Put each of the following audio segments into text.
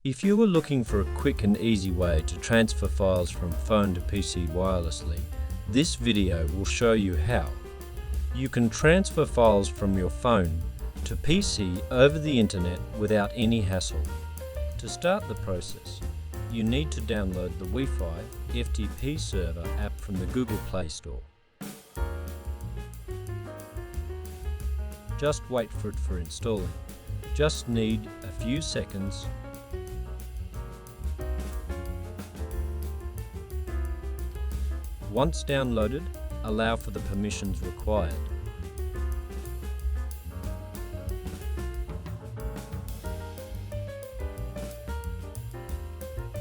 If you are looking for a quick and easy way to transfer files from phone to PC wirelessly, this video will show you how. You can transfer files from your phone to PC over the internet without any hassle. To start the process, you need to download the Wi-Fi FTP Server app from the Google Play Store. Just wait for it for installing. Just need a few seconds. Once downloaded, allow for the permissions required.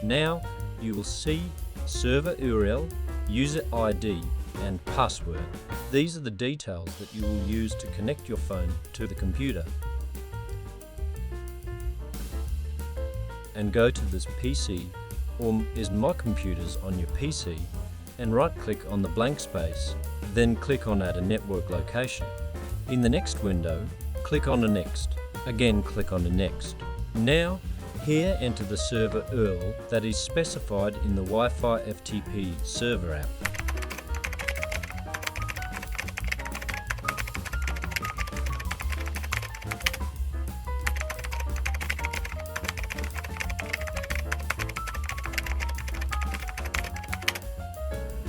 Now you will see server URL, user ID and password. These are the details that you will use to connect your phone to the computer. And go to this PC or is My Computers on your PC and right-click on the blank space, then click on Add a Network Location. In the next window, click on a Next. Again, click on a Next. Now, here enter the server URL that is specified in the Wi-Fi FTP Server app.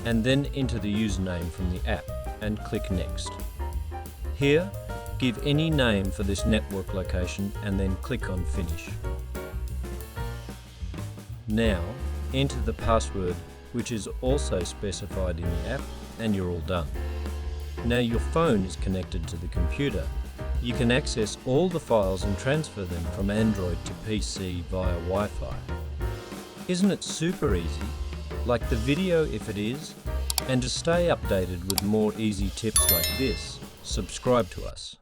And then enter the username from the app and click Next. Here, give any name for this network location and then click on Finish. Now, enter the password, which is also specified in the app, and you're all done. Now your phone is connected to the computer. You can access all the files and transfer them from Android to PC via Wi-Fi. Isn't it super easy? Like the video if it is, and to stay updated with more easy tips like this, subscribe to us.